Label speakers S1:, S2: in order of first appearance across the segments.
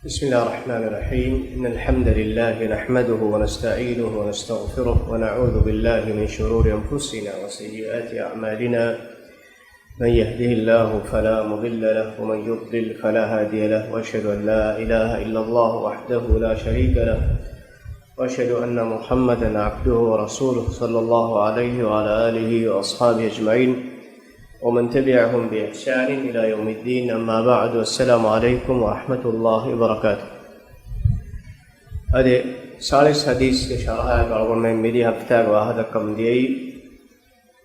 S1: بسم الله الرحمن الرحيم إن الحمد لله نحمده ونستعينه ونستغفره ونعوذ بالله من شرور أنفسنا وسيئات أعمالنا من يهده الله فلا مضل له ومن يضلل فلا هادي له وأشهد أن لا إله إلا الله وحده لا شريك له وأشهد أن محمدا عبده ورسوله صلى الله عليه وعلى آله وأصحابه أجمعين ومن تبعهم بإحسان إلى يوم الدين أما بعد والسلام عليكم ورحمة الله وبركاته. هذه ثالث حديث شرها قالوا من مدي هفتاق وهذا كم دي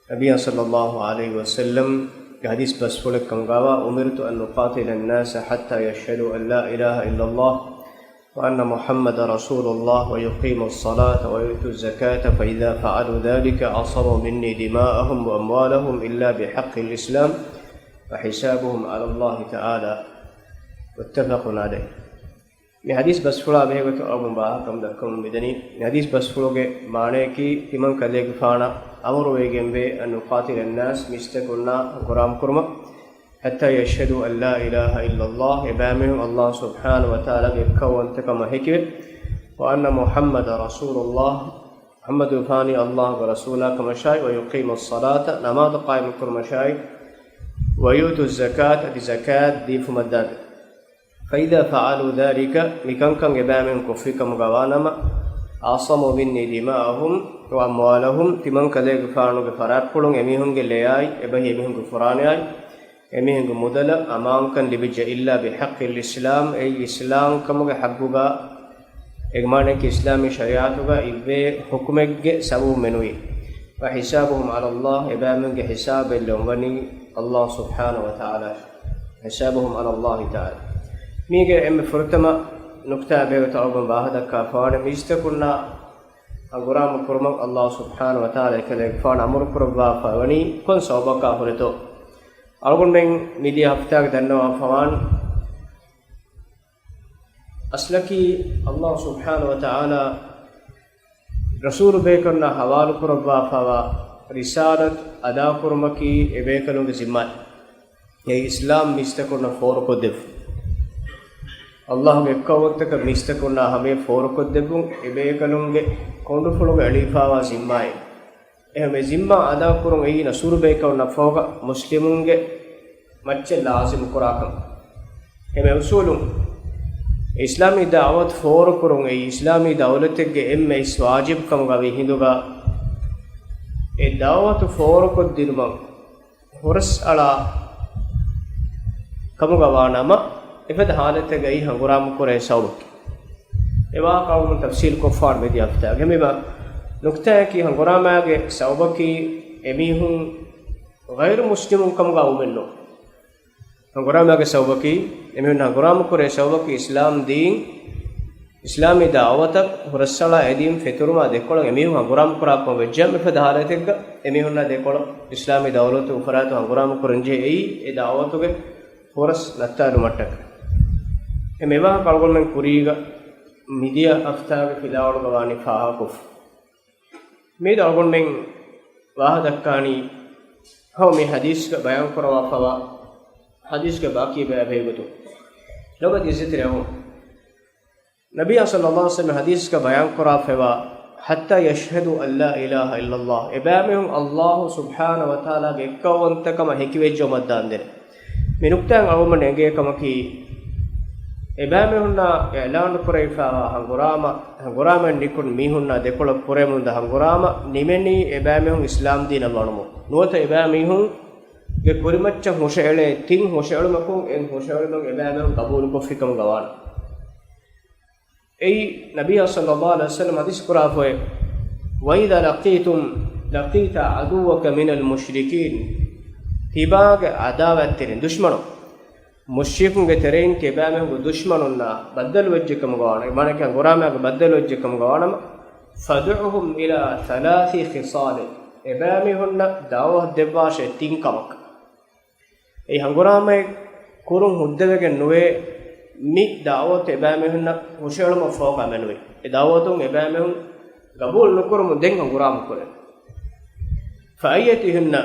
S1: نبي صلى الله عليه وسلم حديث بس فلك كم قال أمرت أن نقاتل الناس حتى يشهدوا أن لا إله إلا الله وأن محمد رسول الله ويقيموا الصلاة ويؤتوا الزكاة فإذا فعلوا ذلك عصموا مني دماءهم وأموالهم إلا بحق الإسلام وحسابهم على الله تعالى متفق عليه. මේ හදීස් බස් ෆුලා බෙහෙවත අරමුන් බාහකම් දක්වමු මෙදෙනි මේ හදීස් බස් ෆුලෝගේ මානේ කි තිමන් කලේක ෆානා අමරු වේගෙන් වේ අනු ෆාතිල් الناس මිස්තකුන්නා ගොරම් කුර්ම حتى يشهدوا أن لا إله إلا الله إبامهم الله سبحانه وتعالى يكون تكما هكذا وأن محمد رسول الله محمد فاني الله ورسوله كما شاء ويقيم الصلاة نماذ قائم كما شاء ويؤتوا الزكاة الزكاة دي فمداد فإذا فعلوا ذلك مكان كان إبامهم كفيكم غوانما عصموا مني دماءهم وأموالهم تمن كذلك فانوا بفرات كلهم يميهم جلياي إبه يميهم كفرانياي එමිහෙඟ මුදල අමාංකන් ලිබිජ ඉල්ලා බිහක්කිල් ඉස්ලාම් ඒ ඉස්ලාම් කමගේ හග්ගුගා එග්මානක ඉස්ලාමී ශරියාතුගා ඉබ්බේ හුකුමෙක්ගේ සබු මෙනුයි වහිසාබුහුම් අලල්ලාහ් එබෑමගේ හිසාබෙල්ලොම් වනි අල්ලාහ් සුබ්හානහු වතාලා හිසාබුහුම් අලල්ලාහ් තාලා මීගේ එම්මෙ ෆුර්තම නුක්තා බේවත අල්බම් වාහදක්කා ෆාන මිස්තකුන්නා අගුරාම කුර්මක් අල්ලාහ් සුබ්හානහු වතාලා කලේ ෆාන අමරු කුර්වා ෆවනි කොන් සෝබකා හොරතෝ අලගොන් මෙන් නිදි හෆ්තාක දන්නවා ෆවාන් අස්ලකි අල්ලාහ් සුබ්හානහු වතාලා රසූල් බේකර්න හවාලු කුර්වා ෆවා රිසාලත් අදා කුර්මකි එබේකලුගේ සිම්මත් ඒ ඉස්ලාම් මිස්තකුන ෆෝරකොදෙව් අල්ලාහ්ගේ කවත්තක මිස්තකුන හැමේ ෆෝරකොදෙවුන් එබේකලුගේ කොඬුෆලුගේ අලිෆාවා සිම්මයි එහෙම zimma ada kurun ei nasur be kawna foga muslimunge macce lazim kurakam එහෙම usulun islami da'wat for kurun ei islami dawlatege emme is wajib kam gawi hinduga e da'wat for ko dirma horas ala kam gawanama efad halate gai hanguram kore sawuk ewa qawm tafsil ko far me diafta gemeba नुक्ता है कि हंगोरामा के सौबा की एमीहुं गैर मुस्लिमों कम गाँव में लो हंगोरामा के सौबा की एमीहुं हंगोरामा को रे सौबा की इस्लाम दीन इस्लामी दावत हुरस्सला एदीम फितुरमा देखोलो एमीहुं हंगोरामा को रापो वेज्जम में फधारे तेग एमीहुं ना देखोलो इस्लामी दावत उफरात हंगोरामा को रंजे ए दावत के हुरस नत्तारु मट्टक एमेवा कलगोल में कुरीगा मीडिया अफ्ता के फिलावल गवानी फाहा कुफ මේ දල්ගොන් මෙන් වාහදක්කානි හව මේ හදීස් ක බයන් කරවා ෆවා හදීස් ක ಬಾಕಿ බයබේගතු ලොබ දිසිතරෝ නබි සල්ලල්ලාහු අලයිහි වසල්ලම් හදීස් ක බයන් කරවා ෆවා hatta yashhadu an la ilaha illa allah එබෑමෙන් අල්ලාහ් සුබ්හානහු වතාලා ගේ එක්කවන්තකම හැකිවෙච්ච මද්දාන් දෙන මේ නුක්තයන් අවම නැගේකම කි එබෑමෙන්නා එලාන් පුරේෆා හංගුරාම නිකුන් මිහුන්නා දෙකොළ පුරේමුන්ද හංගුරාම නිමෙනි එබෑමෙන් ඉස්ලාම් දීන වණමු නොත එබෑමිහුන් ගේ කුරිමච්ච හොෂෙලේ තින් හොෂෙලමකු එන් හොෂෙලමන් එබෑමෙන් කබූල් කොෆිකම ගවාන ඒ නබිය සල්ලල්ලාහු අලයිහි වසල්ලම් හදීස් කුරාෆේ වයිදා ලකීත අදුවක මිනල් මුශ්රිකීන් තිබාග අදාවත්තෙන් දුෂ්මනෝ මුෂ්රිකුන්ගේ තෙරෙන් කෙබෑමෙහුගේ දුෂ්මනුන්නා බද්දල් වෙජ්ජකම ගාන මනක ගොරාමගේ බද්දල් වෙජ්ජකම ගානම ෆදුහුම් ඉලා ثلاث خصال එබෑමෙහුන්න දාවහ දෙවාෂේ තින්කමක් ඒ හංගොරාමේ කුරුන් හුද්දවගේ නොවේ මි දාවත එබෑමෙහුන්න හොෂලම ෆෝකමනුවේ ඒ දාවතුන් එබෑමෙහුන් ගබුල් නුකරමු දෙන් හංගොරාම කරේ ෆයතිහුන්න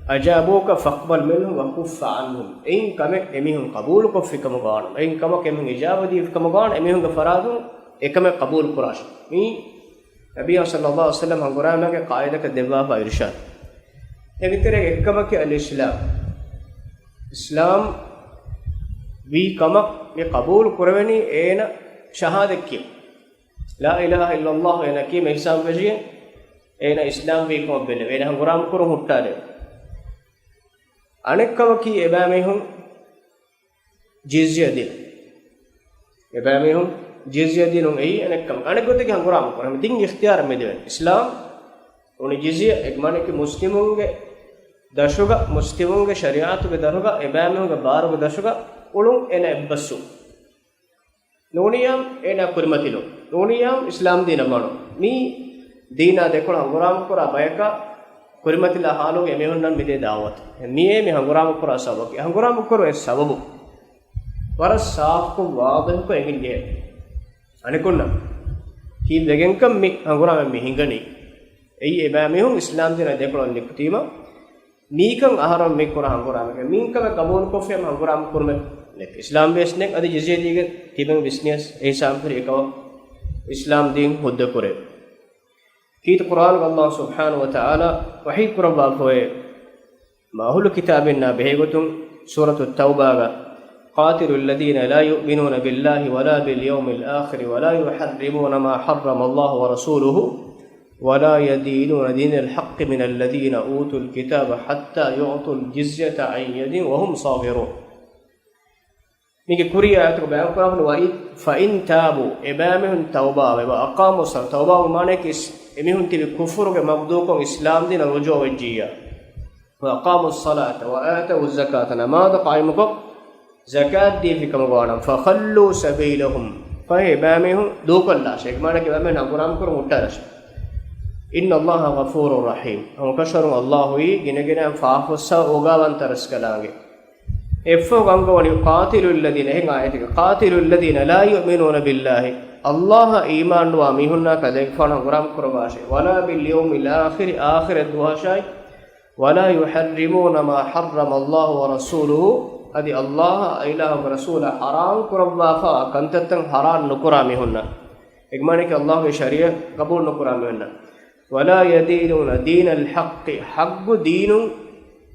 S1: أجابوك فاقبل منهم وكف عنهم إن كم إميهم قبول كف كم قان إن كم كم إجابة دي كم قان إميهم كفرادهم إكم قبول كراش مي نبي صلى الله عليه وسلم هم قرآن ما كقاعدة كدبا فإرشاد يقترح إكم كالإسلام إسلام بي كم قبول كرواني إينا شهادة كيم لا إله إلا الله إنا كيم إحسان بجيه إينا إسلام بي كم بله إنا هم قرآن كرو هتاره අනෙක්කම කී එබෑමෙහුන් ජිස්ය දෙන එබෑමෙහුන් ජිස්ය දෙනුන් එයි අනෙක්කම අනෙක්ගොතේ හංගුරාම කරම තින් ඉක්තියාර මෙදෙන ඉස්ලාම් උනි ජිස්ය එක්මානක මුස්ලිමුන්ගේ දශුග මුස්ලිමුන්ගේ ශරියාතුගේ දරුග එබෑමෙහුන්ගේ බාරුගේ දශුග උළුන් එන එබ්බසු නෝනියම් එන කුරිමතිලෝ නෝනියම් ඉස්ලාම් දින මනෝ මී දීනා දෙකොළ හංගුරාම කරා බයක කුරිමතිලා හාලෝ එමෙහුන්නන් මිදේ දාවත මියේ මේ හංගුරාම කරා සබක හංගුරාම කරෝ ඒ සබබු වර සාෆ්කු වාදන් කො එගින්නේ අනිකුන්න කී දෙගෙන්කම් මේ හංගුරාම මේ හිඟනි එයි එබෑමෙහුන් ඉස්ලාම් දින දෙකොළන් නිකුතීම මීකන් ආහාරම් මේ කරා හංගුරාම මීකම කබෝල් කොෆෙම හංගුරාම කුර්ම nek ඉස්ලාම් බේස්නෙක් අද ජිසිය දීගෙ තිබෙන බිස්නස් ඒ සාම්පරි එකව ඉස්ලාම් දීන් හොද්ද කරේ كيت قرآن الله سبحانه وتعالى وحي قربا فوي ما هو كتابنا بهيغتم سورة التوبة قاتل الذين لا يؤمنون بالله ولا باليوم الآخر ولا يحرمون ما حرم الله ورسوله ولا يدينون دين الحق من الذين أوتوا الكتاب حتى يعطوا الجزية عن يد وهم صاغرون نيجي كوريا آياتك بيان قرآن وإذ فإن تابوا إبامهم توبة وأقاموا الصلاة توبة ومعنى إميهم تبي كفر كمبدوكم إسلام دين الرجوع والجيا وأقاموا الصلاة وآتوا الزكاة نماذا قائمكم زكاة دي في كم قانا فخلوا سبيلهم فهي بامهم دوك الله شيء ما نك بامهم نقرام كرم مترش إن الله غفور رحيم هم كشر الله هي جنجنا فافوسا وقاوان ترس كلامه إفوا قاموا قاتلوا الذين هي آياتك قاتلوا الذين لا يؤمنون بالله الله إيمان واميهنا كذلك فانا غرام كرباشي ولا باليوم الآخر آخر الدواشاي ولا يحرمون ما حرم الله ورسوله أدي الله إله ورسول حرام كربافا كنتتن حرام نكراميهنا إجمانك الله شريعة قبول نكراميهنا ولا يدينون دين الحق حق دين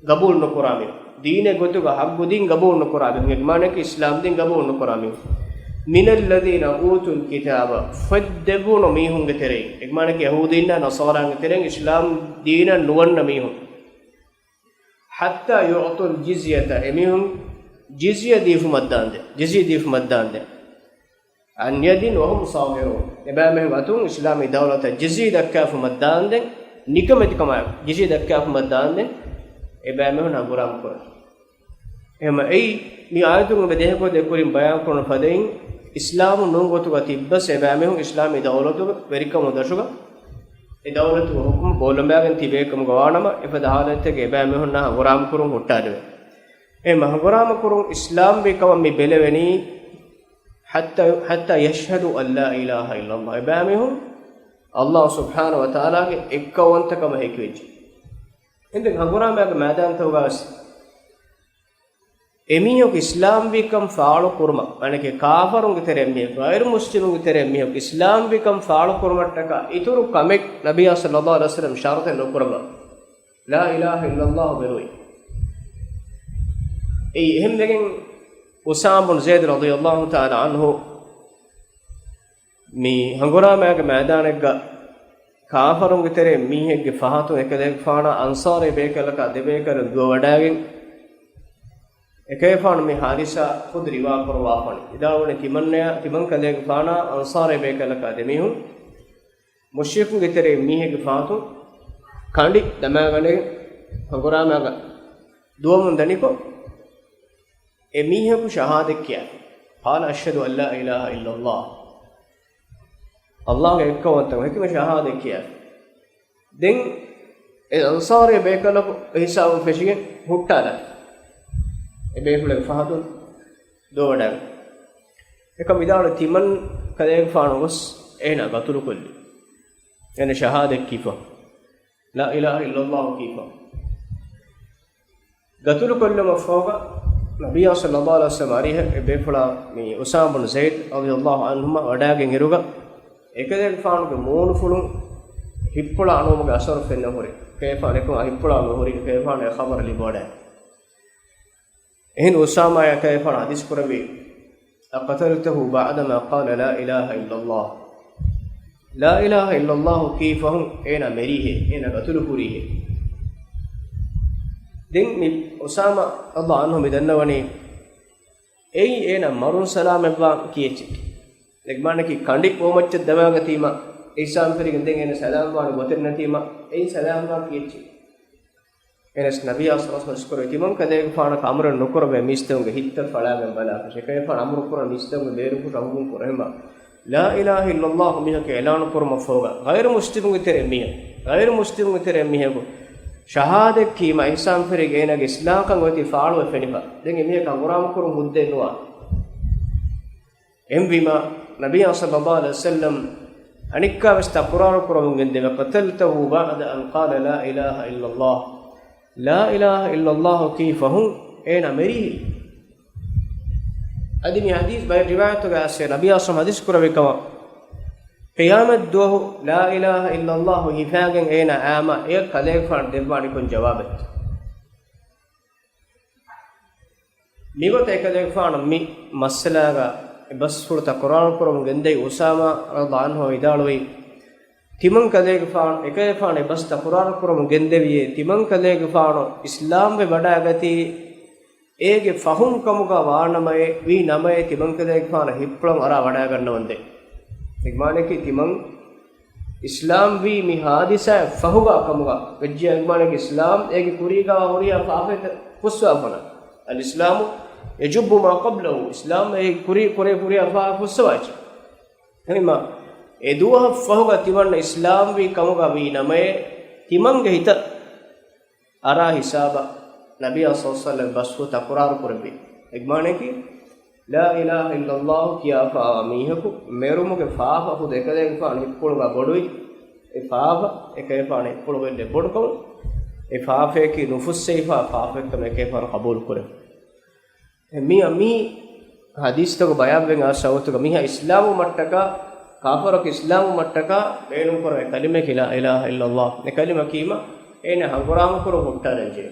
S1: قبول نكراميه دين قتوك حق دين قبول نكراميه إجمانك إسلام دين قبول نكراميه من الذين أوتوا الكتاب فدبون ميهم كترين إجمالك يهودين نصارى كترين إسلام دينا نون ميهم حتى يعطوا الجزية ميهم جزية دي في مدان ده جزية دي في مدان ده عن يد وهم صاغرون إبامهم أتون إسلام دولة جزية دكا في مدان ده نكمة كمان جزية دكا في مدان ده إبامهم نقرام كور إما أي ميعادهم بديه كود يكورين بيان كون فدين إسلام نونغوتو كتيبس إبامهم إسلامي دولتو بريكا مدرشوكا إدولتو حكم بولمباغن تيبيكم غوانما إفدهالتك إبامهم نا غرام كورون هتادو إما غرام كورون إسلام بكم مي بلوني حتى يشهدوا أن لا إله إلا الله إبامهم الله سبحانه وتعالى إكوانتكم هيكويج عندك غرام باغ ميدان توغاس එමියොක් ඉස්ලාම් විකම් ෆාලෝ කුර්ම අනකේ කාෆරුන්ගේ තරෙම්මිය ගෛර් මුස්ලිමුන්ගේ තරෙම්මිය ඉස්ලාම් විකම් ෆාලෝ කුර්මට්ටක ඉතුරු කමෙක් නබිය සල්ලල්ලාහු අලයිහි වසල්ලම් ශරත නොකරම ලා ඉලාහා ඉල්ලල්ලාහ් බෙරුයි ඒ එහෙම දෙකින් උසාම බින් සයිද් රදියල්ලාහු තාලා අන්හු මේ හංගුරාමයාගේ මෑදානෙක කාෆරුන්ගේ තරෙම්මියගේ ෆහතු එක දෙක ෆානා අන්සාරේ බේකලක දෙබේකර දුව වඩාගෙන් එකේෆාන මේ හාරිසා خود රිවා කරවාපණ ඉදාවනේ තිමන් කලේක ෆානා අන්සාරේ බේකලක දෙමිහුන් මුෂ්රිකුන් ගෙතරේ මීහෙගේ ෆාතු කණ්ඩි දමගනේ හංගුරාමයාගේ දුවමුන් දනිකෝ එමීහෙකු ශහාදත් කියා قال أشهد أن لا إله إلا الله الله එක්කවන්තම හිතම ශහාදත් කියා දැන් ඒ අන්සාරේ බේකලක හිසාව ෆෙෂිගෙන් හුට්ටාලා එබේකුලේ ෆහතුන් දෝඩන් එක විදාල තිමන් කලේ ෆානොස් එන ගතුරු කොල්ලි එන ශහාදත් කීෆා ලා ඉලාහා ඉල්ලල්ලාහ් කීෆා gatulu kollama foga Nabiya sallallahu alaihi wasallam arihe befula mi Usama bin Zaid radiyallahu anhuma wadagen iruga ekadek faanuge moonu fulun hippula anumuge asar fenna hore kayfa nekum hippula me hore kayfa ne khabar li boda ehin Usama ya kayfa hadis kurabi aqataltahu ba'dama qala la ilaha illa Allah la ilaha illa Allah kayfahum ena merihe ena gatulu kurihe den mi Usama Allah anhu midannawani ei ena marun salam evva kiyechi legmane ki kandi pomacce dawaga tima isam perigen den ena salam wa goterna tima ei salam wa kiyechi enes nabiya sallallahu alaihi wasallam timon kade faana kamra nokorobe mistunge hitta falagen bala shekay faana amru kora mistunge beru ku ramun korema la ilaha illa Allah miha ke elan korma foga ghair muslimun tere miha ghair muslimun tere miha go shahada kima isam ferige enage islam kan wati faalu feniba den emihe kan quram kurum mudde nuwa emvima nabiya sallallahu alaihi wasallam anikka wasta quran kurum gende qataltahu ba'da an qala la ilaha illa Allah la ilaha illa Allah kayfahum ena meri adimi hadith bay riwayat ga ase nabiya sallallahu hadith kurawekama qiyamat duhu la ilaha illa Allah hifagen ena ama e kale fan devani kon jawabat nigot ekade fan mi masala ga bas furta quran kurum gende Usama radhiyallahu anhu idalwi timan kale fan ekade fan bas ta quran kurum gende wiye timan kale fan islam ve bada agati ege fahum kamuga waanamaye vi namaye timan kale fan hiplam ara wada ganna wande igmane ki timang islam vi mi hadisa fahuga kamuga vejja igmane ki islam ege kuriga horiya faafet fuswa fana al islam yajubbu ma qablahu islam ege kuri kuriya fa fuswa cha henima eduha fahuga timanna islam vi kamuga vi namaye timange hita ara hisaba nabiy sallallahu alaihi wasallam basfu taqrar kurbi igmane ki la ilaha illa Allah kiya fa mihaku merumuge faafa hu dekade fa nippuluga bodui e faafa ekay fa nippuluge de bodko e faafe ki nufusse fa faafe kame ke fa qabul kore mi hadis to bayan ven asawtu miha islamu mattaka kafarak islamu mattaka beenum kore kalime ki la ilaha illa Allah ne kalima kima ene hanguram koro huttaraje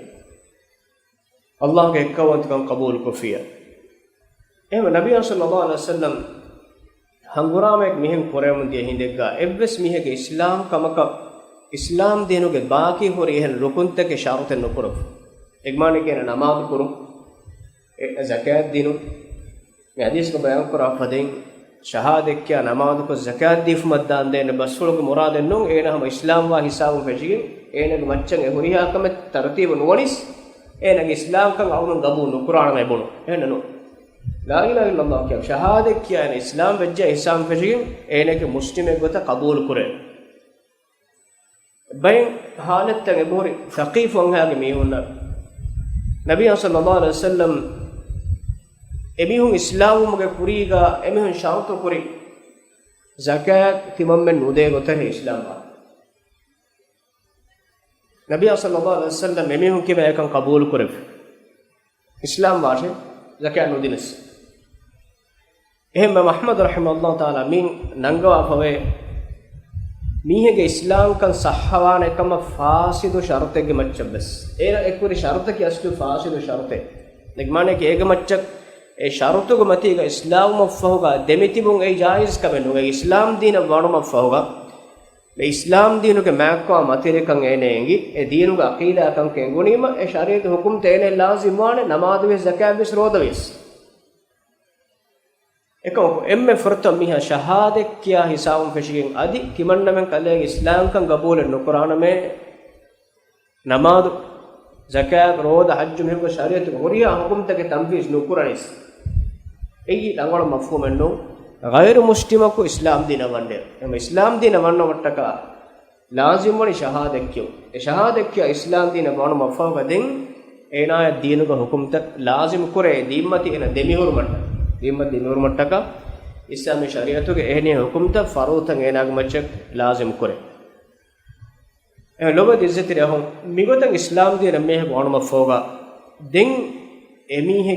S1: Allah ge ekkawant kan qabul kofiya ehma nabiy sallallahu alaihi wasallam hanguramek mihen korem diye hindegga evves mihege islam kamaka islam denuge baaki hori hen rukuntake sharuten nokoro egmane kena namaz kuru zakat dinu me hadis ko bayan kora faden shahade kya namaz ko zakat dif maddan den basul ko murad non ena ham islam wa hisab fejigin ena macchen e horiha kam tartib nuwanis ena islam kan awun gabu no qur'an me bono ena no la ilaha illa Allah kya shahada kya ne islam vejja ihsan fejigin ene ke muslime gota qabul kure bayin halat tage bori thaqif wanga ge mihunna nabiy sallallahu alaihi wasallam emihun islam muge kuriga emihun shauto kuri zakat timammen nude gota he islam ba nabiy sallallahu alaihi wasallam emihun ke ba kan qabul kure islam washe zakat nudinas ehma Ahmadh rahimahullah taala min nangawa fave mihege islam kan sahhawana ekama fasidu shartege maccabes era ekuri sharta ki aslu fasidu sharte negmane ki ege maccak e sharutugo matiga islam mafhuga demitibun ei jaiz kabenu e islam dina wanuma mafhuga le islam dinuge makwa matire kan enengi e dinuge aqida kan kengunima e shariat hukum tene lazim wane namaz ve zakat ve rodavis ekam emme furta miha shahade kya hisabum feshigin adi kimanna men kale islam kan qabul no qur'an me namaz zakat roda hajj me ko shariat horiya hukum take tanfiz no qur'anis ei dangwala mafhum enno ghairu muslimako islam dina wande em islam dina wanno mattaka lazim wani shahadakyo e shahadakya islam dina wanno mafhuga den enaya dinuga hukum tak lazim kore dimmati ena demihur matta dimur mattaka islami shariatuge ehne hukum ta farutan enag machak lazim kore e loba dizzati rehon migotan islam dina meh wanno mafhuga den emihe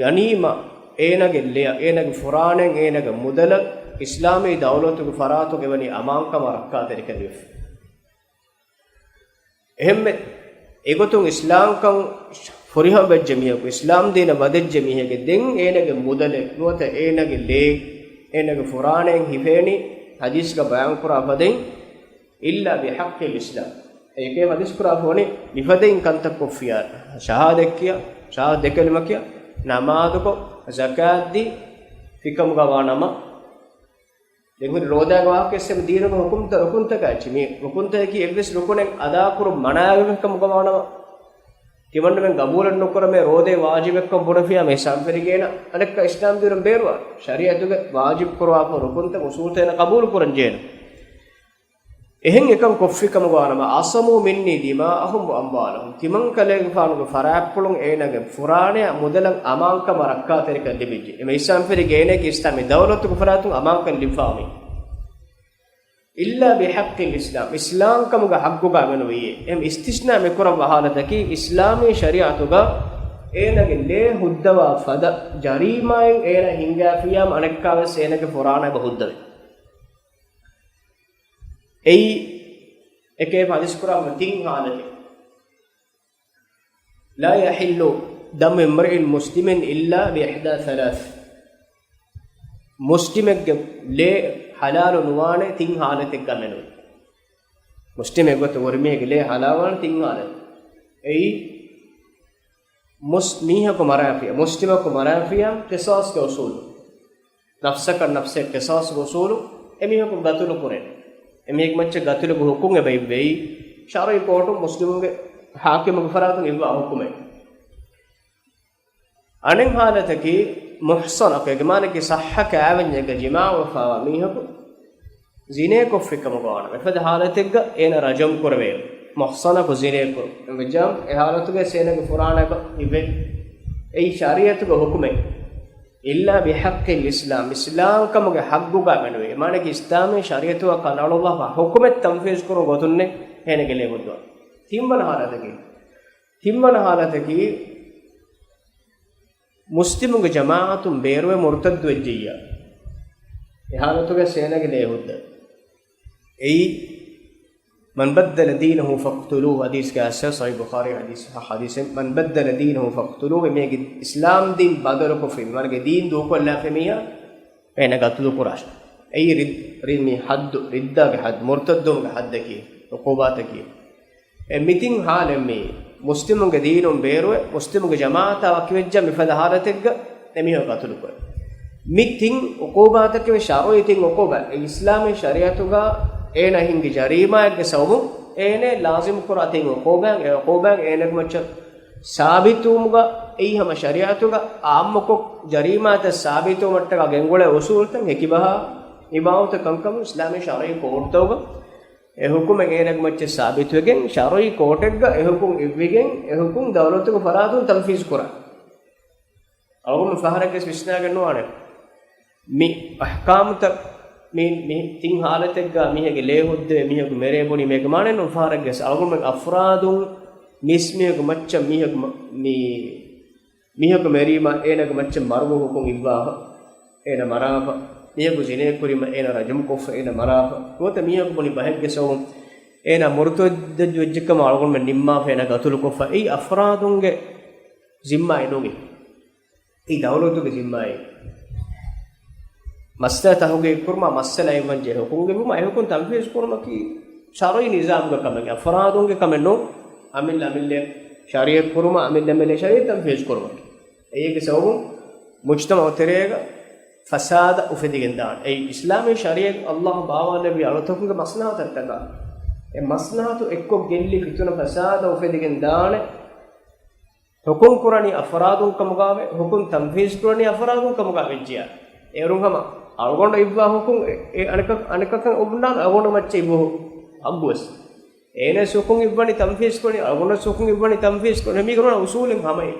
S1: ganima enage leya enage furanen enage mudala islami dawlatu faratu gewani amankama rakka terikadif ehme egotun islam kan furiham bejjemiya ko islam dina badejjemihe ge den enage mudale nuwata enage le enage furanen hifeni hadis ga bayan kura baden illa bi haqqi islam eke hadis kura fone lifaden kanta kofiya shahadakkiya shahad kalima namaz ko zakat di fikam gawanama dengun roda gawa ke sem dina ko hukum ta gachi me hukum ta ki ekdes rukunen ada kuru manayam kam gawanama timanne men gabulan nokora me rode wajib ekkom bodafiya me samperigena anekka islam dirum berwa shariatuge wajib kurwa ko rukun ta usul tena qabul kuran jena ehen ekam koffikam gawanama asamu minni dima'ahum wa amwalahum timan kale faanu farappulun enage furane mudalan amanka marakka terika libiji me islam perigene ki islam dawlatu ku faratun amanka lifami illa bihaqqi islam islam kamuga haqqu ga menuwiye em istisna me kura wahalataki islami shari'atu ga enage le huddawa fada jarimaen ena hingafiyam anekkawe senage furana ba huddave ei eke hadis kura matin halate la yahillu dam imri'in muslimin illa bi ihda thalath muslimegge le halal nuwane tin halate gamenu muslimegge to wormege le halawan tin halate ei musmiha ko marafiya muslima ko marafiya qisas ke usul nafsa ka nafse qisas ke usul emiha ko gatul kuren emik macce gatul ko hukum e bay shari court muslimuge hakim ko faratun ilwa hukume anen halataki muhsan ke gemane ki sahha ka avanye ga jima wa fa miha ko zine ko fikam gawana efad halatega ena rajam korwe muhsana ko zine ko emjam e halatuge senage furana ko ibe ei shariatu ko hukume illa bihaqqi islam islam kamuge haqqu ga menwe mane ki islami shariatu wa qanalullah wa hukumet tanfiz koro gotunne hene gele godwa timmana halataki muslimuge jama'atun beerwe murtad wejjiya e halatuge senage le hudda ei man baddala dinahu faqtuluhu hadis ka sahih bukhari hadis man baddala dinahu faqtuluhu mege islam din badalo ko fe marge din do ko la femiya ena gatulu qurash ei ridmi hadd ridda ge hadd murtaddum ge hadd ki uqubat ki e mitin halemme muslimuge dinum beerwe muslimuge jamaata wakivejja mifada halategga emiho gatulu ko mitin uqubat ke sharoitin uquba islami shariatuga ena hingi jarima ge sawmu ene lazim quratin uquban ene macha sabitumuga ei hama shariatuga ammako jarima ta sabitu mattaga gengole usultan hekibaha ibawta kankam islami shari courtawga e hukum ene macha sabitugen shari courtega e hukum ivvigen e hukum dawlatuga faratun tanfiz qura awum faharake visna gannuane mi ahkam ta mi tin halategga mihege le hudde mihege mere boni mege manen no farage algum afradun mismege macca mihege merima enage macca marwu hukum ibbaha ena marafa mihege zine kurima ena rajum kof ena marafa kota mihege boni bahegge so ena murtad wejjikam algum nimma ena gatul kof ei afradunge zimma enoge ei dawlatuge zimma ei masala tahuge kurma masala evanje hukunge buma ehukun tanfiz kurma ki sharai nizam ga kamenge afradun ge kamenno amille shariat kurma amille shariat tanfiz kurma eyege sawu mujtama terega fasad ufedigendan ei islami shariat allah bawa nabi alatukunge maslahat tatta e maslahatu ekko gelli fituna fasad ufedigendan hukum kurani afradun kamugave hukum tanfiz kurani afradun kamugave jiya erungama algonda ibwa hukum aneka obundan algonda macce ibu abbus ene sukung ibwani tanfiz koni algonda sukung ibwani tanfiz koni mi korona usulen hamai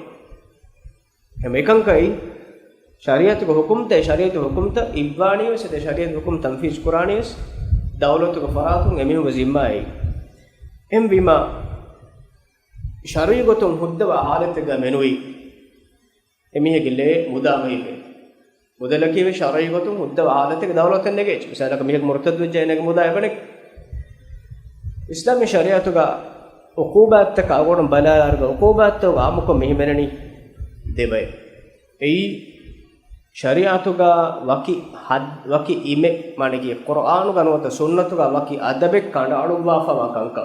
S1: hemekan kai shariat ko hukum ta ibwani wese te shariat hukum tanfiz qurani wes dawlatu ko faratun emi ho zimma ai em bima ಶರೀಗತುಂ ಹುದ್ದವ ಹಾಲತೆಗ ಮೆನುಯಿ ಎಮಿಹೆಗಿಲೆ ಮುದಾಮಹಿಗೆ ಮುದಲಕಿವೆ ಶರೀಗತುಂ ಹುದ್ದವ ಹಾಲತೆಗ ದೌಲತನ್ನೆಗೆ ಮಿಸಾಲಕ ಮಿಹೆಗ ಮುರ್ತದ್ ವಿಜಯನೆಗೆ ಮುದಾಯಬನೆ ಇಸ್ಲಾಮಿ ಶರಿಯತುಗ ಉಕೂಬಾತ್ ಕಾಗೋಣ ಬಲಾರ್ಗ ಉಕೂಬಾತ್ ಆಮುಕ ಮಿಹಿಮೆನನಿ දෙබයි එයි ಶರಿಯತುಗ ವಕಿ ಇಮೆ ಮಣಿಗೆ ಕುರ್ಆನ್ ಗನವತ ಸುನ್ನತುಗ ವಕಿ ಅದಬೆ ಕಂಡಾಳುವಾಫವ ಕಂಕ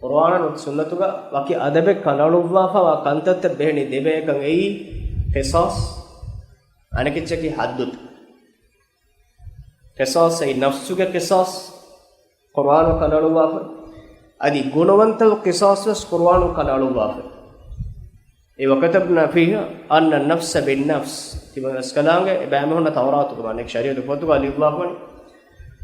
S1: ಕುರ್ಆನ್ ಸುನ್ನತುಗ ವಕಿ ಅದಬೆ ಕಂಡಾಳುವಾಫವ ಕಂತತ ಬೆಹಣಿ ದೆಬೇಕಂ ಎಯಿ ಕಿಸಾಸ್ ಅನಕಿಚ್ಚಕಿ ಹದ್ದುತ್ ಕಿಸಾಸ್ ಎಯಿ ನಫ್ಸುಗೆ ಕಿಸಾಸ್ ಕುರ್ಆನ್ ಕಂಡಾಳುವಾಫ ಅದಿ ಗುಣವಂತ ಕಿಸಾಸ್ ಕುರ್ಆನ್ ಕಂಡಾಳುವಾಫ وكتبنا فيها أن النفس بالنفس تبغى نسكلانge بامهنا توراة كمان شريعة فوتو على الله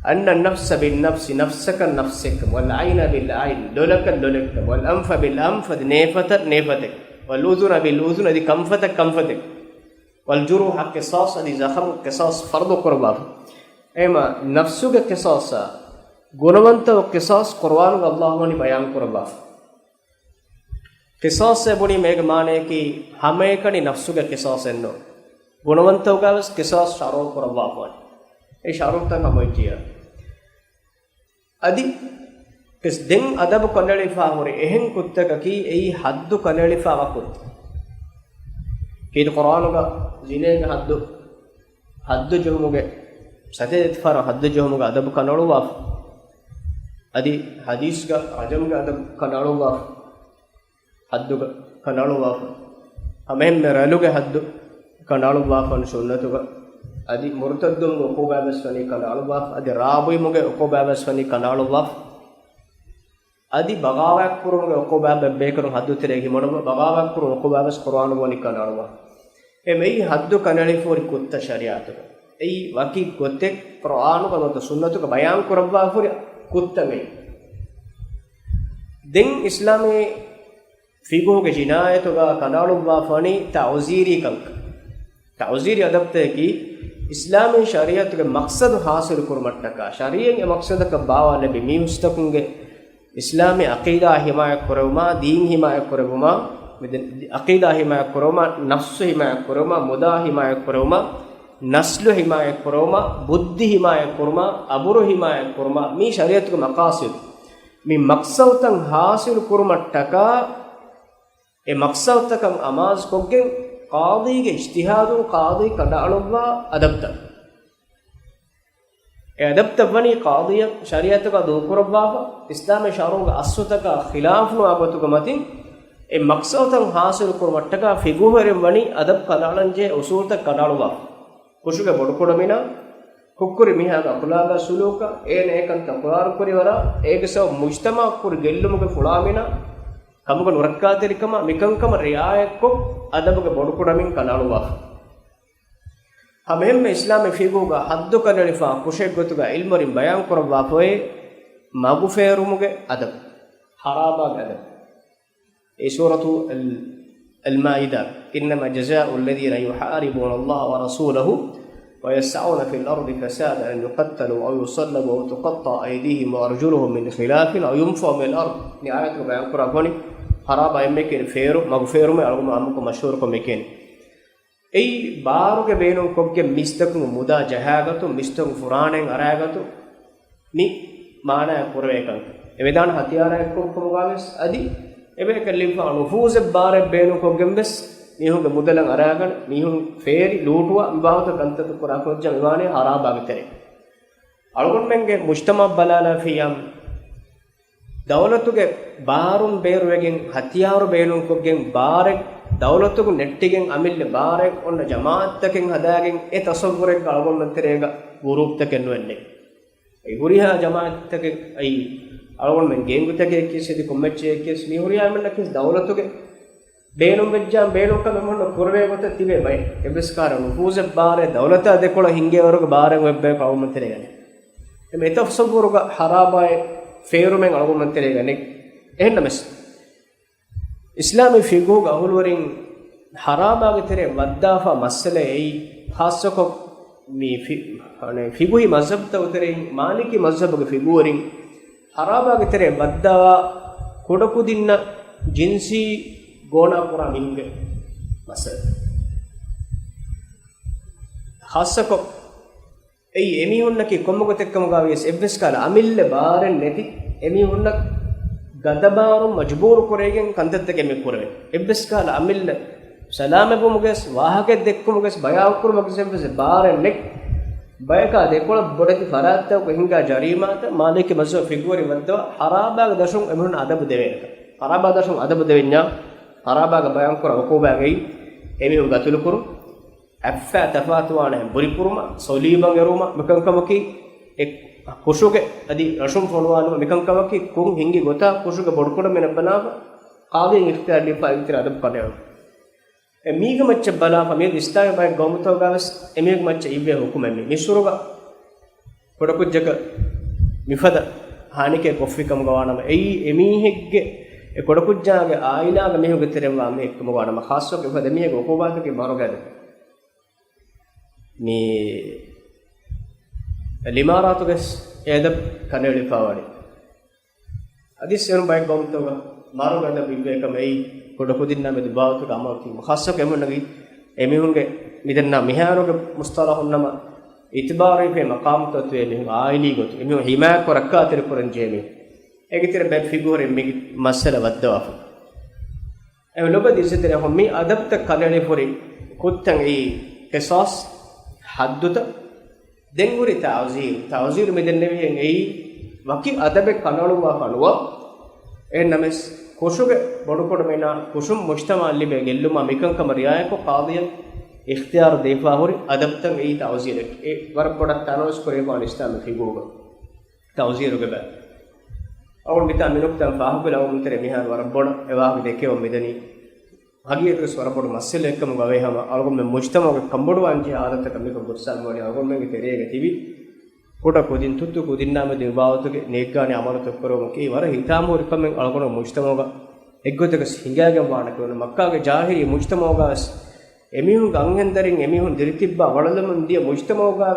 S1: أن النفس بالنفس نفسك نفسك والعين بالعين دولك دولك والأنف بالأنف نيفتك والأذن بالأذن دي كمفتك والجروح قصاص دي زخم قصاص فرض قربان أما نفسك قصاص गुणवंत قصاص قرآن الله ने बयान قربان ಕಿಸಾಸ್ ಬುನಿ ಮೇಗ ಮಾನೆ ಕಿ ಹಮೇಕನಿ ನಫ್ಸುಗೆ ಕಿಸಾಸ್ ಎನ್ನೋ ಗುಣವಂತವಗಾವಸ್ ಕಿಸಾಸ್ ಶಾರೋ ಕೊರವಾಫನ್ ಈ ಶಾರೋಕ್ ತನ ಮೈಜಿಯ ಅದಿ ಕಿಸ್ ದೆಂ ಅದಬ ಕನ್ನಳಿಫಾ ಹೊರೆ ಎಹೆನ್ ಕುತ್ತಕ ಕಿ ಈ ಹದ್ದು ಕನ್ನಳಿಫಾ ವಕುತ್ ಕಿ ಕುರಾನುಗ ಜಿನೇಗ ಹದ್ದು ಜುಮುಗೆ ಸತೆ ಇತ್ಫಾರ ಹದ್ದು ಜುಮುಗೆ ಅದಬ ಕನ್ನಳುವಾಫ ಅದಿ ಹದೀಸ್ಗ ಅಜಮ್ಗ ಅದಬ ಕನ್ನಳುವಾಫ ಹದ್ದುಗ ಕನಾಳುವಾಫ ಅಮೆನ್ ಮೆರಲುಗೆ ಹದ್ದು ಕನಾಳುವಾಫನ್ ಸುನ್ನತುಗ ಅದಿ ಮುರ್ತದ್ದುಂ ಉಕೂಬಾಬಸ್ವನಿ ಕನಾಳುವಾಫ ಅದಿ ರಾಬುಯಿಮುಗೆ ಉಕೂಬಾಬಸ್ವನಿ ಕನಾಳುವಾಫ ಅದಿ ಬಗಾವಾಕ್ ಕುರುಮುಗೆ ಉಕೂಬಾಬ ಬೇಕರು ಹದ್ದು ತೆರೆಗಿ ಮೊಣಬ ಬಗಾವಾಕ್ ಕುರು ಉಕೂಬಾಬಸ್ ಕುರಾನುವನಿ ಕನಾಳುವಾಫ ಎಮೈ ಹದ್ದು ಕನಳಿಫೋರಿ ಕುತ್ತ ಶರಿಯಾತುಗ ಐ ವಕಿ ಗೊತ್ತೆ ಕುರಾನುಗ ಮತ್ತು ಸುನ್ನತುಗ ಬಯಾನ್ ಕುರವಾಫುರಿ ಕುತ್ತಮೆ ದೆನ್ ಇಸ್ಲಾಮಿ ಫಿಗೋಗೆ ಜಿನಾಯತುಗ ಕನಾಳುವಾಫನಿ ತಾವಜೀರಿ ಕಂಕ ತಾವಜೀರಿ ಅದಬ್ತೆ ಕಿ ಇಸ್ಲಾಮಿ ಶರಿಯತುಗೆ ಮಕ್ಸದ್ ಹಾಸಿಲ್ ಕುರ್ಮಟ್ಟಕ ಶರಿಯಂಗೆ ಮಕ್ಸದಕ ಬಾವ ನಬಿ ಮೀಹುಸ್ತಕುಂಗೆ ಇಸ್ಲಾಮಿ ಅಕೀದಾ ಹಿಮಾಯ ಕುರವುಮಾ ದೀನ್ ಹಿಮಾಯ ಕುರವುಮಾ ಅಕೀದಾ ಹಿಮಾಯ ಕುರವುಮಾ ನಫ್ಸು ಹಿಮಾಯ ಕುರವುಮಾ ಮುದಾ ಹಿಮಾಯ ಕುರವುಮಾ ನಸ್ಲು ಹಿಮಾಯ ಕುರವುಮಾ ಬುದ್ಧಿ ಹಿಮಾಯ ಕುರ್ಮಾ ಅಬುರು ಹಿಮಾಯ ಕುರ್ಮಾ ಮೀ ಶರಿಯತುಗೆ ಮಕಾಸಿದ್ ಮೀ ಮಕ್ಸೌತಂ ಹಾಸಿಲ್ ಕುರ್ಮಟ್ಟಕ ए मक्सदतकं अमाज कोगे कादी के इज्तिहादु कादी कडालुवा अदब्त ए अदब्त बनी कादी शरीयत का दोकुरवा इस्लाम शरो का असुत का खिलाफ नो आबतु गमति ए मक्सदतं हासिल कुरमट्टका फिगुहरे बनी अदब कडालंजे उसूल तक कडालुवा कुशुगे बडुकुडमिना कुक्कुरि मिहागा अखलागा सुलूका ए नेकंत कुरार कुरिवरा एगसव मुज्तमा कुर गेल्लुमुगे फुलामिना ಕಮಗ ನುರಕ್ಕಾತಿರಿಕಮ ಮಿಕಂಕಮ ರಿಯಾಯಕ್ಕೊ ಅದಬಗೆ ಬೊಡುಕುಡಮಿನ್ ಕನಾಳುವಾ ಹಮೆಮ್ಮೆ ಇಸ್ಲಾಮಿ ಫಿಗುಗ ಹದ್ದು ಕನಳಿಫಾ ಕುಶೆಗೊತುಗ ಇಲ್ಮರಿನ್ ಬಯಾನ್ ಕೊರವಾ ಫೋಯೆ ಮಗುಫೇರುಮುಗೆ ಅದಬ್ ಹರಾಬಾಗ ಅದಬ್ ಈ ಸೂರತು ಅಲ್-ಮಾಯಿದಾ ಇನ್ನಮ ಜಜಾഉ ಅಲ್ಲದೀನ ಯುಹಾರಿಬೂನ ಅಲ್ಲಾಹ ವ ರಸೂಲಹು ويسعون في الأرض فسادا أن يقتلوا أو يصلبوا أو تقطع أيديهم وأرجلهم من خلاف أو ينفوا من الأرض نهاية بيان قرآن خراب أمكن فيرو مغفيرو ما ألقوا أمكم مشهور كمكين أي بارو كبينهم كوب كمستكم مدا جهاغتو مستكم فرانين أراغتو مي مانا كوريكان إبدان هتيارا كوب كمغامس أدي إبه كلمة نفوذ بار بينهم كوب كمبس mihunge mudalan aragan mihun feri lootuwa ibawata kantatu kurakojja miwane haraba bitere algon menge mujtama balala fiyam dawlatuge barum beruwegen hatiyaru beenun koggen barek dawlatuge nettigen amille barek onna jamaattaken hadagen e tasawwurek algon menterega guruptaken wenne ei huriha jamaattake ei algon men gengutake kisedi kommeche kis mihuriya menna kis dawlatuge ಬೇನು ಬೆಜ್ಜಾಂ ಬೇನು ಕಮ ಮೊನ್ನ ಕುರವೆ ಗೊತ್ತ ತಿವೆ ಬೈ ಎಬಸ್ಕಾರ ನಫೂಜ ಬಾರೆ ದೌಲತ ಅದೆಕೊಳ ಹಿಂಗೆ ವರೆಗೆ ಬಾರೆ ವೆಬ್ಬೆ ಕೌಮಂತರೆಗನೆ ಎಮೆ ತಫಸಬುರುಗ ಹರಾಬಾಯ ಫೇರುಮೆನ್ ಅಳಗುಮಂತರೆಗನೆ ಎನ್ನಮಸ್ ಇಸ್ಲಾಮಿ ಫಿಗುಗ ಅಹುಲ್ವರಿನ್ ಹರಾಬಾಗ ತೆರೆ ವದ್ದಾಫಾ ಮಸಲೆ ಐ ಖಾಸಕ ಮಿ ಫಿ ಅನೆ ಫಿಗುಹಿ ಮಜ್ಹಬ್ ತವತರೆ ಮಾಲಿಕಿ ಮಜ್ಹಬ್ಗೆ ಫಿಗುವರಿನ್ ಹರಾಬಾಗ ತೆರೆ ವದ್ದಾ ಕೊಡಕುದಿನ್ನ jinsi gona pura minge masal khassako ei emihunna ki kommogo tekkam gawies evves kala amille baren neti emihunna gadabarum majbur koregen kantatte ke me kurave evves kala amille salame bumuges wahage dekkumuges bayakurumages evves baren nek bayaka dekola bodati faratta ko hinga jarimata malike mazzo figuri wadda haraba ga dashum emihunna adab deveka haraba dashum adab devenya haraba ga bayan kora okobagei emihun gatul kuru affa tafatuwana buripuruma soliban eruma mekankamaki ek kushuge adi rashum folwanu mekankamaki kun hingi gota kushuge bodkoda menabanawa qaadin ikhtiyar lipa itira adab kadewa emiga macce bala fami istay bay gomto gawas emig macce ibe hukumenne misuruga kodakujjaka mifada hanike koffikam gawanama ei emihegge e kodakujjaage aailaga mehuge teremwa me ekkum gawanama khassok ifada mihege okobadake marogade mi limaratu ges edab kaneli pawadi adis serum bay gomto ga marogade bibekam ei kodakudinna med baatu amalti khassok emunagi emihunge midanna miharoge mustalahunna itibari pe maqam to tu emihun aili gotu emihun hima ko rakkatir koran jemi egitere be figure mi masala waddawa em loba disetere hommi adapta kaneli fori kuttan ei qisas hadduta denguri ta'zir midanne wen ei waki adabe kanaluwa kanuwa enames kushuge bodukoda mena kushum mujtama libe gelluma mikankam riyayako qaadiyan ikhtiyar defa hori adabtan ei ta'zir e warkoda tanos kore ko islam figuga ta'zir ge ba awun mita minuktan fahubula awun tere mihan warboda ewaage dekew medani hagiyatu swarabodu masale ekam gave hama algom me mujtama ge kambodu anje adata kamiko gursan mori algom me terege tibi koda kodin tuttu kodinna me debawatuge neggane amaratu koroma ki wara hitamori kamen algono mujtama ga eggotaka hingage wana kona makka ge jahiri mujtama ga emihun gangendarin emihun diritibba walalumun dia mujtama ga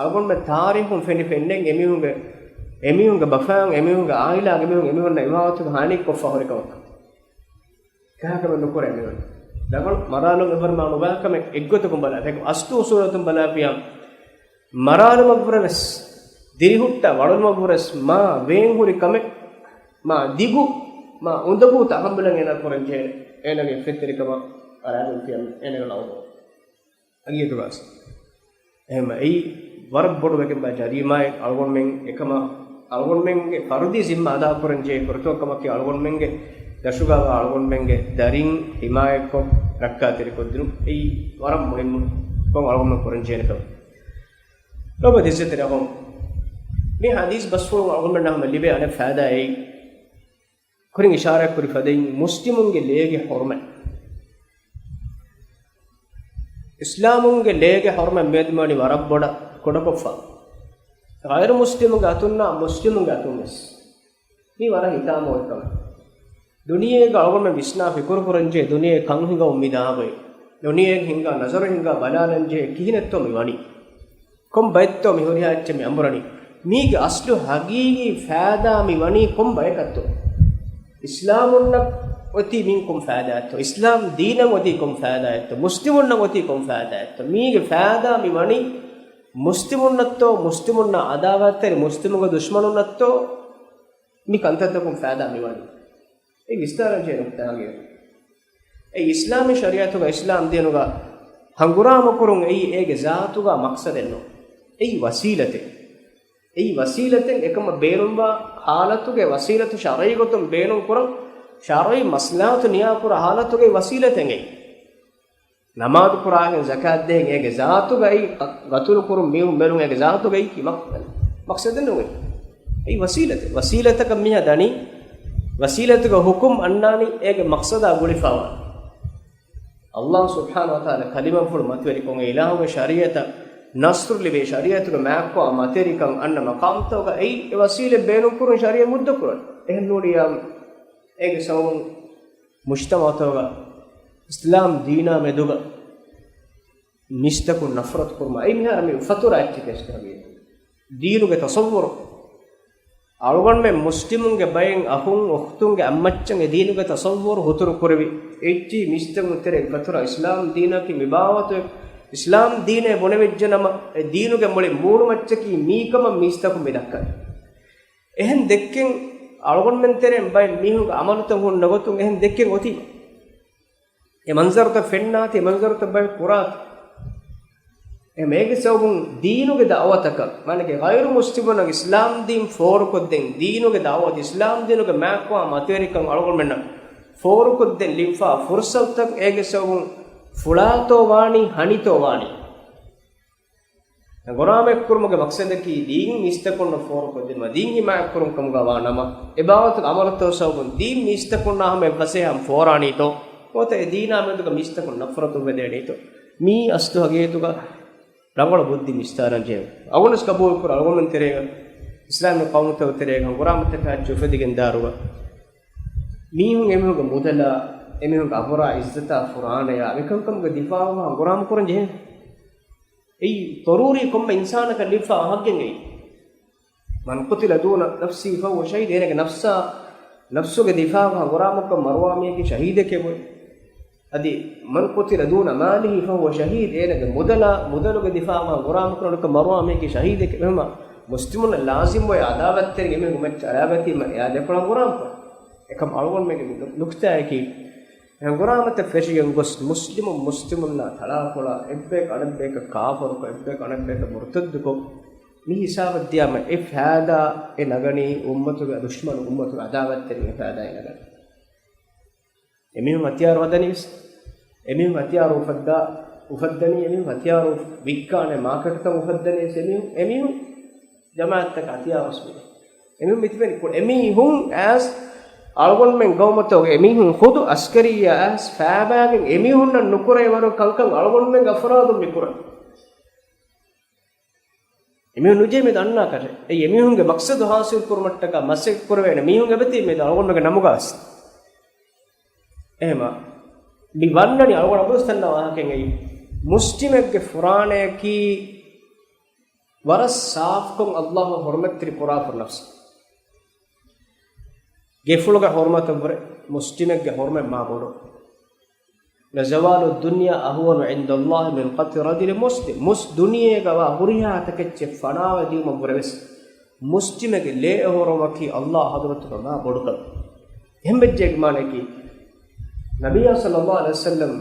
S1: algon me tarihun feni fennen emihun ge bafan emihun ge aila emihun na imawatu hani ko fahori kawak kahakam nukore emihun dagon maralum ebarma nubakam eggotakum bala tek astu usulatum bala piyam maralum aburaves dirihutta walunmabures ma veenhuri kame ma digu ma undabu tahambulan ena koranje enage fetterikama aradu piyam enage lawo agiyetu gas ehma ei warab bodu weke ba jarimai algon men ekama algon menge farudi zimma ada koranje kortokama ki algon menge dashuga algon menge darin himayeko rakkaateri koddinu ei warab muhimmu kon algon men koranje ne kam loba disetere hom mi hadis basfuru algon men nahma libe ane faida ei kuring ishara kuri fadain muslimunge lege horma islamunge lege horma medmani warabboda kodapoffa gairu muslimunge atunna muslimunge atunes ni wara hitamo ekam duniye ga algon men visna fikur kuranje duniye kan hinga ummidawe duniye hinga nazar hinga balalanje kihinetto mi wani kom baitto mi horiyache mi amburani mige aslu hagigi faida mi wani kom bayakatto islamunna oti minkum faadaatto islam deenam oti kom faadaatto muslimunna oti kom faadaatto mige faada mi wani muslimunnatto muslimunna adawattere muslimuga dushmanunnatto mi kantatta kom faada mi wani ei vistaran jenu taage ei islami shariatuga islam deenuga hangurama kurun ei ege zaatuga maqsadenno ei wasilate ekam beerumba halatuge wasilatu shar'i gotum beenum kuran shar'i maslahatu niya kura halatuge wasilaten ei namaz qur'an zakat dehen ege zaatuga ei gatul kurum mehum melun ege zaatuga ei ki maqsadenno ei wasilate kam miha dani wasilatuga hukum annani ege maqsada gulifawa Allah subhanahu wa ta'ala kalima ful matweri kon ilahu shariata nasr libe shariatuga maakko materikan anna maqamtoga ei wasile beenum kurun sharia mudda kurun ehen nodiyam ege sawun mujtamatoga islam deena meduga nistaku nafrat kurma ei mihar me fatura acchitestabi deenuge tasawwur algonme muslimunge bayen ahun ukhtunge ammachange deenuge tasawwur huturu kurvi etti mistagun tere katura islam deenaki mibawatu islam deene bonevejjanama deenuge mole moolu machchaki meekama mistaku medakka ehen dekken algonmen tere bayen mihunge amaluta hun nagotun ehen dekken oti e manzarata fennaati e manzarata bay qurat e mege sawun deenuge da'wataka manake gairu muslimunge islam deen for kodden deenuge da'wat islam deenuge maakwa materikan algonmenna for kodden limfa fursatak ege sawun fulato wani hanito wani gorame kurmuge maksandaki deen mistakonna for kodden ma deen hima kurum kamga wanama e bawat amalatto sawun deen mistakonna hame faseham forani to kote deena meduga mistakon nafratu vedeni to mi astu hagetuga rangol buddhi mistaran je agonas kabul kur algomen terega islamic qawmta terega goramta ka jufadigen daruga mi hun emuga mudala emuga abura izzata qur'ana ya mekankam ga difawa goram kurun je ei daruri kom insana ka lifa haggen ei man qutila duna nafsi fa huwa shahid enega nafsa nafsuge difawa goramukka marwa me ki shahide ke boy adi man qutila duna malihi fa huwa shahid enage mudaluge difaa guram kunuka marwa me ki shahid ke mema muslimun lazim wa adawat terge me gumet arabati ma ya de kolam guram ko ekam algon me nukta ki guramata feshigen gos muslimun na thala kola ebbe kanabbe ka kafir ko ebbe kanabbe ka murtad ko mi hisab diyama if hada e nagani ummatuge dushman ummatuge adawat terge fada enagani emihun hatiyar wadanis emihun hatiyar ufaddani emihun hatiyar wikkane market tam ufaddani emihun jamaat tak hatiyar usmi emihun mitben ko emihun as algon men gawmato emihun khudu askariya as fabagen emihun nan nukure waru kankan algon men afradum mikura emihun nuje me danna kare ei emihun ge maqsad hasil kurmattaka masik kurwene mihun ebeti me algon ge namugas ehma di wannani algon abusthanna wahaken ei muslimegge furane ki waras saaf kon allah hormat tripura for nafs gefuluga hormat amre muslimegge hormat ma bodo la zawalu dunya ahwanu inda allah min qatl rajul muslim duniyega wa huriya takecce fanawa diuma bureves muslimegge le horomaki allah hadratuga ma bodukal hembejjeg maneki نبي صلى الله عليه وسلم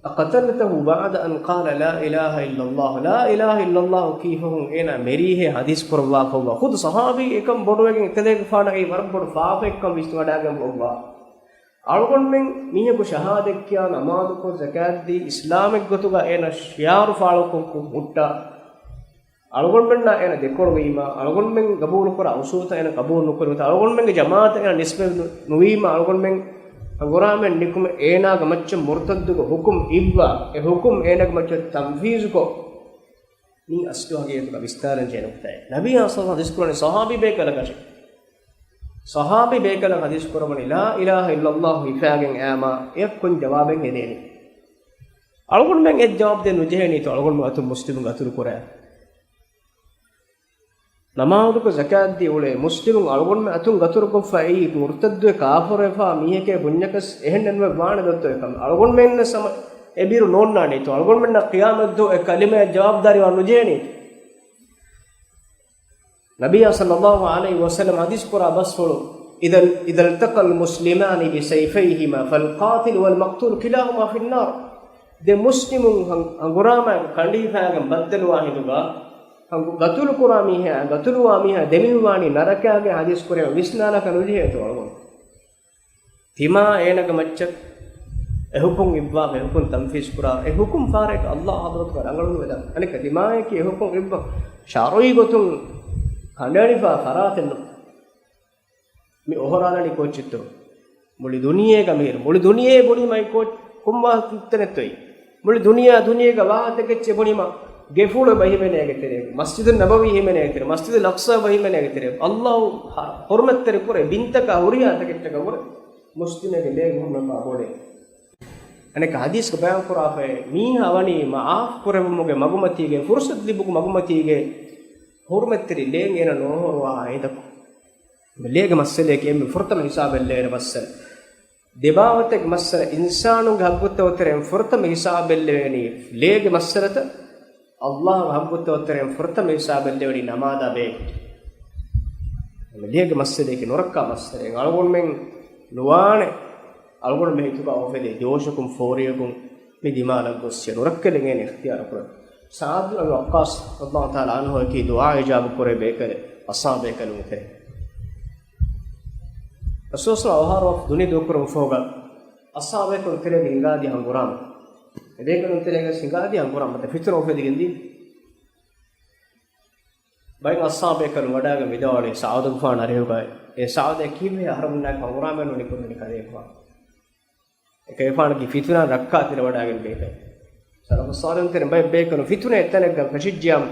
S1: أقتلته بعد أن قال لا إله إلا الله لا إله إلا الله كيف هم إنا مريه حديث كروا فوا خود صحابي إكم بدوين كذا فانا أي ورب بد فاف إكم بيستوى داعم فوا أرغون من ميه كو شهادة كيا نماز كو زكاة دي إسلامك غتوغا إنا شيار فالوكم كو مُتّا أرغون من نا إنا دكور ويما أرغون من قبول كورا أوسوتا إنا قبول نكور مت أرغون من جماعة إنا نسبة نويما أرغون من anguramen nikum eenaga macce murtaddugo hukum ibba e hukum eenaga macce tanfizugo ni astu hageetuga vistaran jenuktai nabi sallallahu alaihi wasallam sahabi bekala hadis koromani la ilaha illallah ifagen ama ekkun jawaben edeni algun men e jawab den ujeheni to algun atu muslimun atur kora namaduko zakat di ule muslimun algon me atun gatur ko fai murtaddu kafir fa miheke bunyakas ehennen me waane dotto ekam algon men sama ebiru nonna ni to algon men qiyamat do e kalime jawabdari wanu jeni nabiy sallallahu alaihi wasallam hadis qura basfulu idal taqal muslimani bi sayfayhima fal qatil wal maqtul kilahuma fi an-nar de muslimun angurama kandifagam baddalu wahiduga gatul kurami hai gatul wami hai demilwani narakage hadis kore visnana kanuji hetu algon tima enaga maccha ehukum ibba ehukum tanfis kura ehukum farek allah hadrat ka rangalu weda anika tima ki ehukum ibba sharoi gotun kanani fa faraten mi ohorana ni kochitto muli duniye ga mer muli duniye boli mai ko kumma tuttenetoi muli duniye ga wa tekche boli ma gefulu bahimene agetere masjid nabawi himene agetere masjid al-aqsa bahimene agetere allah hormatere kore bintaka huriya taketta gore muslimege le gumma bole anek hadis ko bayan kora fe mi hawani maaf koremuge magumatige fursat libugu magumatige hormatere le ngena no horwa aidako ليك مسألة كيم فرطة من حساب الليل مسألة دباوتك مسألة إنسان هبوت وترين فرطة من حساب الليل ليك مسألة الله هبوت وترين فرطة من حساب الليل نماذا بيت ليك مسألة كي نوركا مسألة أقول من نوان أقول من يتوقع أوفيد جوشكم فوريكم بدماء القصة نوركا لين اختيار كره سعد الوقاص الله تعالى عنه كي دعاء إجاب كره بيكر أصاب بيكر مكره رسول الله وهارف دنيا دوكر مفوقا أصاب بيكر كره بينغادي هنغرام بيكر نتلقى سينغادي هنغرام متى فترة أوفيد جندي باين أصاب بيكر وداعم بداولي سعود غفان أريوكاي سعود كيف هي أهرمنا كهنغرام إنه نكون نكاريفا كيفان كي فتنة ركعت لوداعم بيكر سلام الصالح ترى باي بيكر فتنة تلقى فشجيام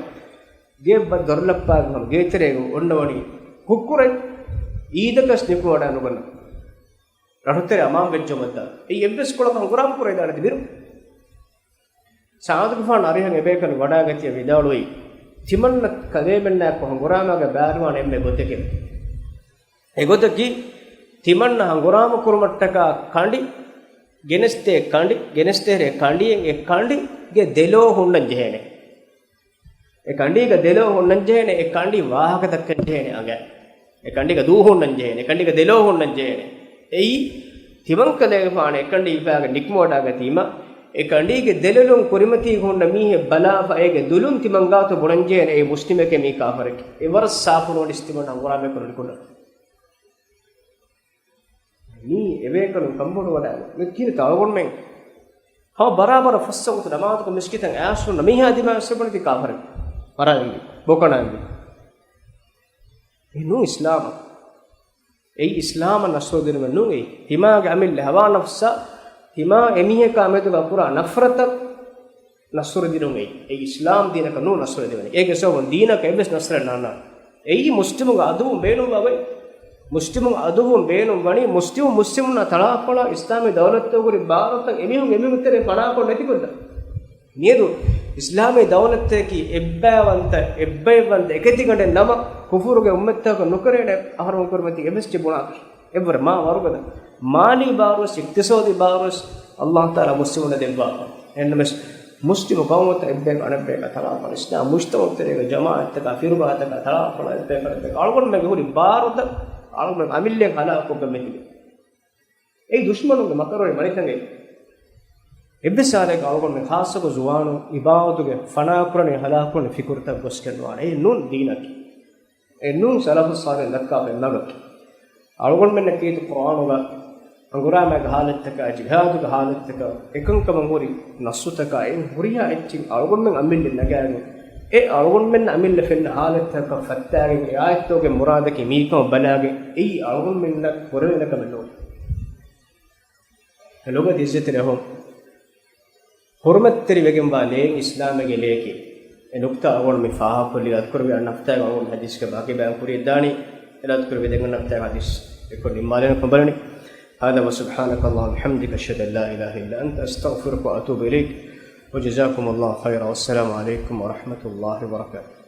S1: جيب بدرلب باغم جيتريغو أنواني هكوري إيدكس نيكودا نوغنا رحتري أمام بيجومدا أي يبدس كولا هنغرام كوري دارد بيرو سعود غفان أريها بيكر وداعتي بداولوي تمنى كذبنا كهنغرام أجا بارمان إمم بوتكيم إغوتكي تمنى هنغرام كورمتكا كاندي ගෙනස්තේ කණ්ඩියෙන් ඒ කණ්ඩිගේ දෙලෝ හොන්නන් ජෙහෙනේ ඒ කණ්ඩිගේ දෙලෝ හොන්නන් ජෙහෙනේ ඒ කණ්ඩි වාහක දක්කන් ජෙහෙනේ අග ඒ කණ්ඩිගේ දූ හොන්නන් ජෙහෙනේ කණ්ඩිගේ දෙලෝ හොන්නන් ජෙහෙනේ එයි තිමන් කලේ පාන ඒ කණ්ඩි ඉපාග නික්මෝඩා ගතිම ඒ කණ්ඩිගේ දෙලලුන් කුරිමති හොන්න මීහෙ බලාෆා ඒගේ දුලුන් තිමන් ගාත බොරන් ජෙහෙනේ ඒ මුස්ලිමකේ මී කාෆරක ඒ වරස් සාපුනෝ ඉස්තිමන අංගුරාමේ කරන ni evekanu kambodu wada me kini tawgon men ha barabar fassawtu namatu ko miskitan asru nami hadi ma sabani kafir parangi bokanangi inu islam ei islam nasodin menu ei timaage amil hawa nafsa tima emihe ka amedu pura nafrat nasur dinun ei islam dinaka nu nasur dinani ege so dinaka ebes nasra nana ei muslimu adu beenum babai Muslim ಅದುವು ಬೇನು ಬಣಿ ಮುಸ್ಲಿಮ್ನ ತಳಾಪಳ ಇಸ್ಲಾಮಿ ದೌಲತ್ತುಗುರಿ ಭಾರತ ಎಮಿಹುತ್ತೆರೆ ಪಣಾಕೊಂಡು ನೆತಿಕೊಂಡ ನೀರು ಇಸ್ಲಾಮಿ ದೌಲತ್ತೇಕಿ ಎಬ್ಬೈವಂತ ಎಕೆತಿಗಂಡೆ ನಮ ಕುಫುರುಗೆ ಉಮ್ಮೆತ್ತಾಗ ನುಕರೇಡೆ ಅವರ ಮುಕುರ್ಮತಿ ಎಬೆಸ್ಟಿ ಬುಣಾಕ ಎಬ್ಬರ ಮಾ ವರುಗದ ಮಾಲಿ ಬಾರುಸ್ ಇಕ್ತಿಸೋದಿ ಬಾರುಸ್ ಅಲ್ಲಾಹ್ ತಾಲಾ ಮುಸ್ಲಿಮ್ನ ದೆಬ್ಬಾ ಎನ್ನಮೆಸ್ ಮುಸ್ಲಿಮ್ ಕೌಮತ ಎಬ್ಬೆ ಅಣಬೇಕ ತಳಾಪಳ ಇಸ್ಲಾಂ ಮುಜ್ತಮತ್ತರೆಗ ಜಮಾಅತ್ತಕ ಫಿರ್ಬಾತಕ ತಳಾಪಳ ಎಬ್ಬೆ ಕಡಬೇಕ ಅಳಗೊಂಡ ಮೆಗೆ ಹುರಿ ಭಾರತ आलम अमिल्ले खाना को गमे ए दुश्मनों के मकरों मणितंगे इब्बे सारे गाँव में खास को जुआनो इबादत के फनाकुरने हलाकुरने फिकुरता बस्कनवान ए नून दीना की ए नून सलाफ सारे लक्का पे नगत आलगोन में नकी तो कुरान होगा अंगुरा में हालत तक जिहाद का हालत तक एकं कमंगोरी नस्सु तक ए हुरिया इच्छि आलगोन में अमिल्ले नगानो ए आलगोन में अमिल्ले फिन हालत तक फत्तागे आयतों के मुराद की मीकों बनागे ए आलगोन में न कुरने न कमलो लोग इज्जत रहो हुर्मत तेरी बेगम वाले इस्लाम के लेके ए नुक्ता आलगोन में फाहा पुली अदकुर भी नफ्ता आलगोन हदीस के बाकी बयान पूरी दानी अदकुर भी देंगे नफ्ता हदीस एको निमाले न कंबलनी هذا وسبحانك اللهم وبحمدك اشهد ان لا اله الا انت استغفرك واتوب اليك وجزاكم الله خيرا والسلام عليكم ورحمة الله وبركاته.